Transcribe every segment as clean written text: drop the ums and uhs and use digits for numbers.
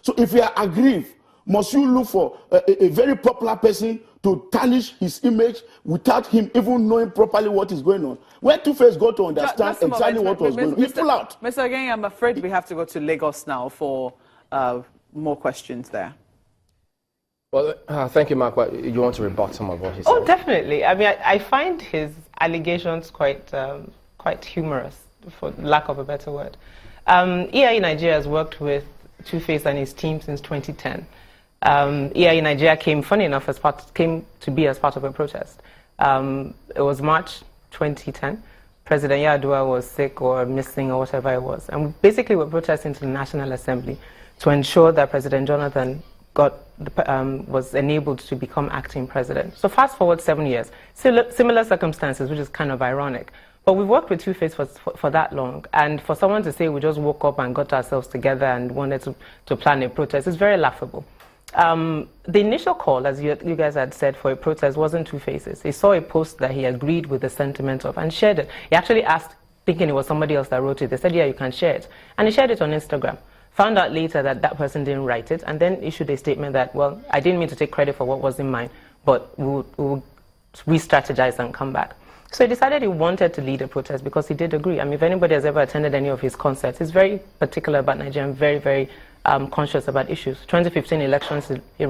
So if you are aggrieved, must you look for a very popular person to tarnish his image without him even knowing properly what is going on? Where Two-Face got to understand exactly what was going on, he pulled out. Mr. Again, I'm afraid we have to go to Lagos now for more questions there. Well, thank you, Mark. You want to rebut some of what he said? Oh, definitely. I mean, I find his allegations quite humorous, for lack of a better word. EiE Nigeria has worked with Two-Face and his team since 2010. EiE Nigeria came to be as part of a protest. It was March 2010. President Yar'Adua was sick or missing or whatever it was. And we basically were protesting to the National Assembly to ensure that President Jonathan was enabled to become acting president. So fast forward 7 years, similar circumstances, which is kind of ironic. But we've worked with Two-Face for that long, and for someone to say we just woke up and got ourselves together and wanted to plan a protest is very laughable. The initial call, as you guys had said, for a protest wasn't Two-Face's. He saw a post that he agreed with the sentiment of and shared it. He actually asked, thinking it was somebody else that wrote it. They said, yeah, you can share it. And he shared it on Instagram. Found out later that that person didn't write it, and then issued a statement that, well, I didn't mean to take credit for what was in mine, but we'll re-strategize and come back. So he decided he wanted to lead a protest because he did agree. I mean, if anybody has ever attended any of his concerts, he's very particular about Nigeria and very, very conscious about issues. 2015 elections, he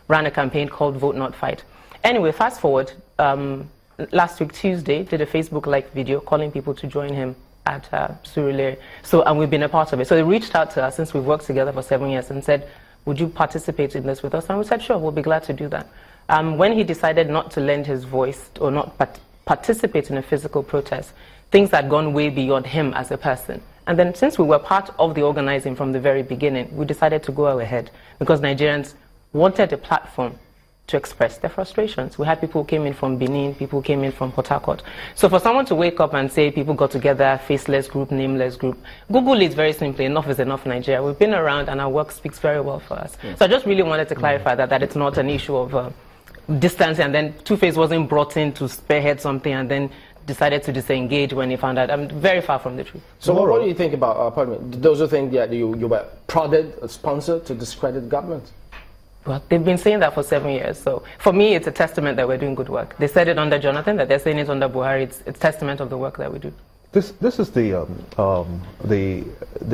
ran a campaign called Vote Not Fight. Anyway, fast forward, last week, Tuesday, did a Facebook Live video calling people to join him at Surulere. And we've been a part of it. So they reached out to us, since we've worked together for 7 years, and said, would you participate in this with us? And we said, sure, we'll be glad to do that. When he decided not to lend his voice or not participate in a physical protest, things had gone way beyond him as a person. And then since we were part of the organizing from the very beginning, we decided to go ahead because Nigerians wanted a platform to express their frustrations. We had people who came in from Benin, people who came in from Port Harcourt. So for someone to wake up and say people got together, faceless group, nameless group, Google it very simply, enough is enough Nigeria. We've been around and our work speaks very well for us. Yes. So I just really wanted to clarify that it's not an issue of distancing, and then Two-Face wasn't brought in to spearhead something and then decided to disengage when he found out. I'm very far from the truth. So what do you think about, pardon me, those who think that you were prodded or sponsored to discredit the government? Well, they've been saying that for 7 years. So for me, it's a testament that we're doing good work. They said it under Jonathan, that they're saying it under Buhari. It's testament of the work that we do. This is the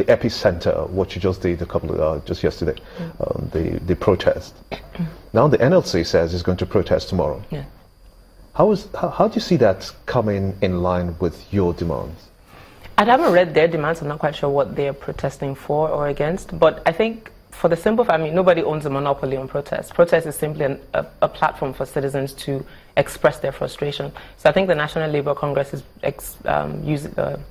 epicenter of what you just did just yesterday, the protest. Now the NLC says it's going to protest tomorrow. Yeah. How do you see that coming in line with your demands? I haven't read their demands. I'm not quite sure what they're protesting for or against. But I think for the simple fact, I mean, nobody owns a monopoly on protest. Protest is simply a platform for citizens to express their frustration. So I think the National Labour Congress is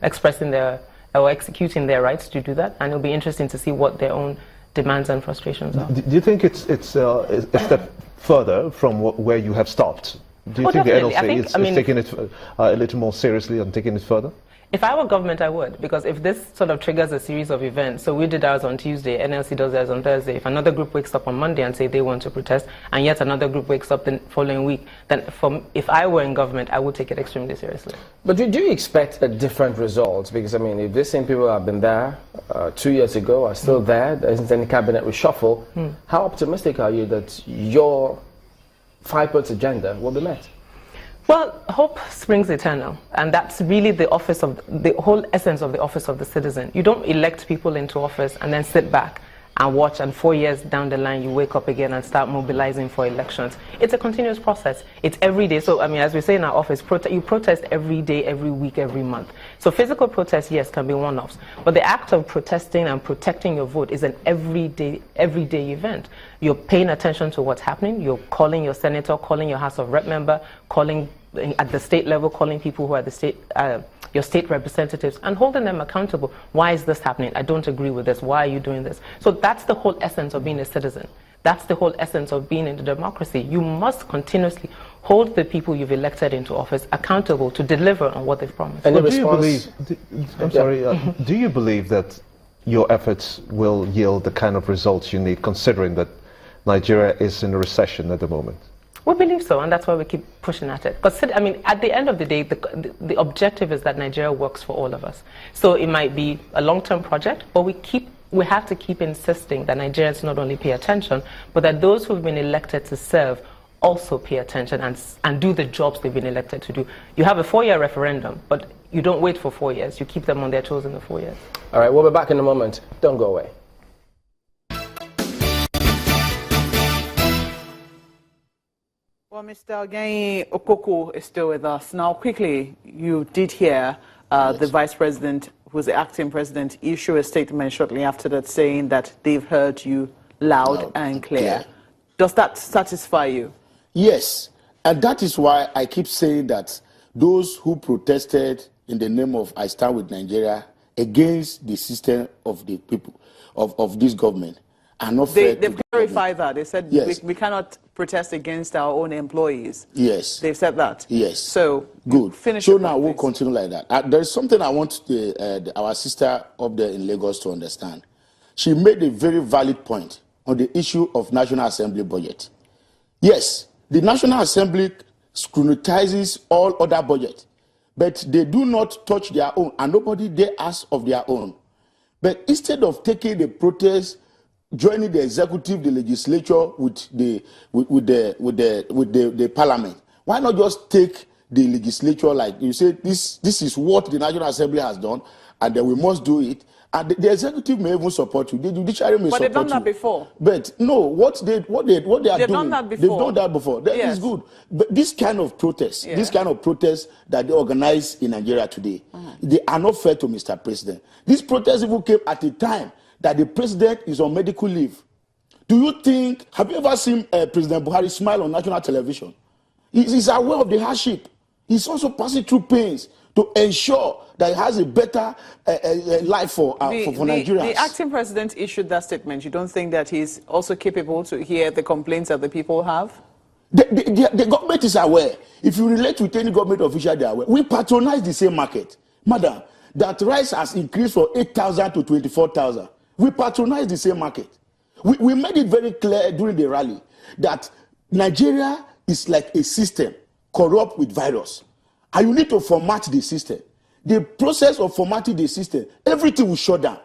expressing or executing their rights to do that, and it'll be interesting to see what their own demands and frustrations are. Do you think it's a step further from where you have stopped? Do you think the NLC is taking it a little more seriously and taking it further? If I were government, I would, because if this sort of triggers a series of events, so we did ours on Tuesday, NLC does theirs on Thursday, if another group wakes up on Monday and say they want to protest, and yet another group wakes up the following week, then if I were in government, I would take it extremely seriously. But do you expect a different result? Because, I mean, if these same people have been there 2 years ago, are still there, there isn't any cabinet reshuffle, how optimistic are you that your 5-point agenda will be met? Well, hope springs eternal, and that's really the whole essence of the office of the citizen. You don't elect people into office and then sit back and watch, and 4 years down the line you wake up again and start mobilizing for elections. It's a continuous process. It's every day. So, I mean, as we say in our office, you protest every day, every week, every month. So physical protest, yes, can be one-offs, but the act of protesting and protecting your vote is an everyday event. You're paying attention to what's happening. You're calling your senator, calling your House of Rep member, calling at the state level, calling people who are the state, your state representatives, and holding them accountable. Why is this happening? I don't agree with this. Why are you doing this? So that's the whole essence of being a citizen. That's the whole essence of being in the democracy. You must continuously hold the people you've elected into office accountable to deliver on what they've promised. And do you believe that your efforts will yield the kind of results you need, considering that Nigeria is in a recession at the moment? We believe so, and that's why we keep pushing at it. Because, I mean, at the end of the day, the objective is that Nigeria works for all of us. So it might be a long-term project, but we keep we have to keep insisting that Nigerians not only pay attention, but that those who've been elected to serve also pay attention and do the jobs they've been elected to do. You have a 4-year referendum, but you don't wait for 4 years. You keep them on their toes in the 4 years. All right, we'll be back in a moment. Don't go away. Well, Mr. Ogenyi Okoko is still with us. Now, quickly, you did hear the Vice President, who's the acting president, issue a statement shortly after that saying that they've heard you loud and clear. Does that satisfy you? Yes, and that is why I keep saying that those who protested in the name of I Stand With Nigeria against the system of the people, of this government, are not fair. They've clarified that. They said yes. we cannot protest against our own employees. Yes. They've said that. Yes. So, good. Finish so now we'll continue like that. There's something I want our sister up there in Lagos to understand. She made a very valid point on the issue of National Assembly budget. Yes, the National Assembly scrutinizes all other budgets, but they do not touch their own, and nobody there asks of their own. But instead of taking the protest, joining the executive, the legislature with the parliament, why not just take the legislature, like you say, this is what the National Assembly has done, and then we must do it. And the executive may even support you. The judiciary may support you. But they've done that before. But no, what they are doing, they've done that before. They've done that before. That is good. But this kind of protest, that they organize in Nigeria today, they are not fair to Mr. President. This protest even came at a time that the president is on medical leave. Do you think? Have you ever seen President Buhari smile on national television? He's aware of the hardship. He's also passing through pains to ensure that he has a better life for Nigerians. The acting president issued that statement. You don't think that he's also capable to hear the complaints that the people have? The government is aware. If you relate with any government official, they are aware. We patronize the same market. Madam, that rice has increased from 8,000 to 24,000. We patronize the same market. We made it very clear during the rally that Nigeria is like a system corrupt with virus. And you need to format the system. The process of formatting the system, everything will shut down.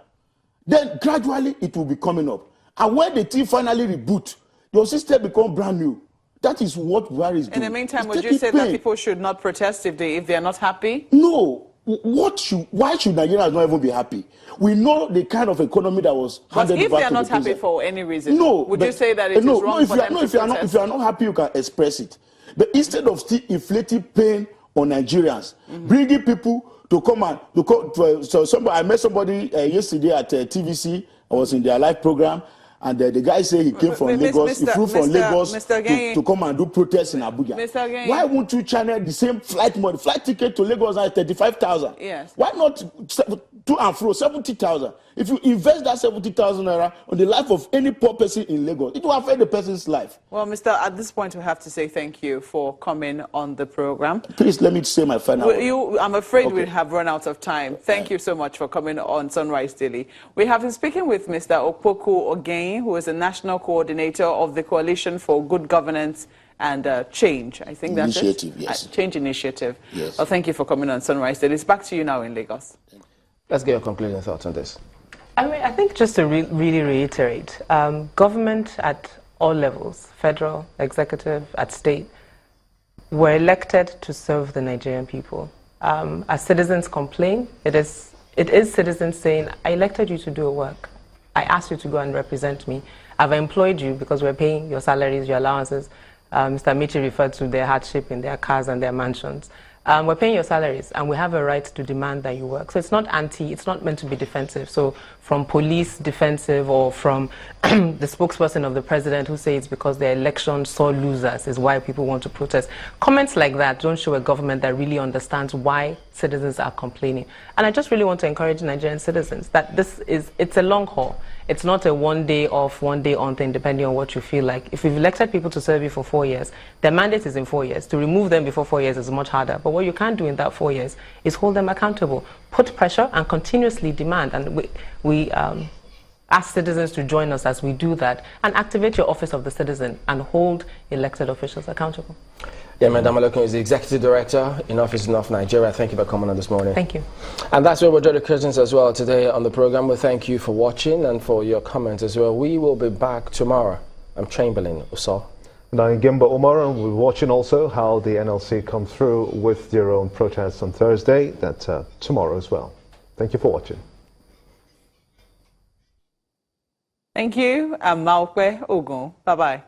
Then gradually it will be coming up. And when the thing finally reboot, your system become brand new. That is what Buhari is doing. In the meantime, would you say that people should not protest if they are not happy? No. Why should Nigerians not even be happy? We know the kind of economy that was handed over to the president. But if they are not happy for any reason, would you say that it is wrong for them to protest? If you are not happy, you can express it. But instead of still inflicting pain on Nigerians, bringing people to come and I met somebody yesterday at TVC. I was in their live program, and the guy said he came from Lagos. He flew from Lagos to come and do protests in Abuja. Why won't you channel the same flight money? Flight ticket to Lagos is 35,000. Yes. Why not to and fro 70,000? If you invest that 70,000 naira on the life of any poor person in Lagos, it will affect the person's life. Well, at this point, we have to say thank you for coming on the program. Please let me say my final word. I'm afraid we have run out of time. Thank you so much for coming on Sunrise Daily. We have been speaking with Mr. Okoko Ogenyi, who is the National Coordinator of the Coalition for Good Governance and Change. I think that's Initiative, yes. Change Initiative. Yes. Well, thank you for coming on Sunrise Daily. It's back to you now in Lagos. Let's get your concluding thoughts on this. I think just to really reiterate, government at all levels, federal, executive, at state, were elected to serve the Nigerian people. As citizens complain, it is citizens saying, I elected you to do a work. I asked you to go and represent me. I've employed you because we're paying your salaries, your allowances. Mr. Michi referred to their hardship in their cars and their mansions. We're paying your salaries, and we have a right to demand that you work. So it's not it's not meant to be defensive. So from police defensive, or from the spokesperson of the president who says because their election saw losers is why people want to protest. Comments like that don't show a government that really understands why citizens are complaining. And I just really want to encourage Nigerian citizens that it's a long haul. It's not a one day off, one day on thing, depending on what you feel like. If you've elected people to serve you for 4 years, their mandate is in 4 years. To remove them before 4 years is much harder. But what you can do in that 4 years is hold them accountable, put pressure, and continuously demand. And ask citizens to join us as we do that, and activate your office of the citizen and hold elected officials accountable. Yeah, Madam Malokun is the Executive Director, Enough is Enough Nigeria. Thank you for coming on this morning. Thank you. And that's where we're drawing the curtains as well today on the program. We thank you for watching and for your comments as well. We will be back tomorrow. I'm Chamberlain Uso. And I'm Gimba Omar, and we're watching also how the NLC come through with their own protests on Thursday. That's tomorrow as well. Thank you for watching. Thank you. I'm Maokwe Ogun. Bye-bye.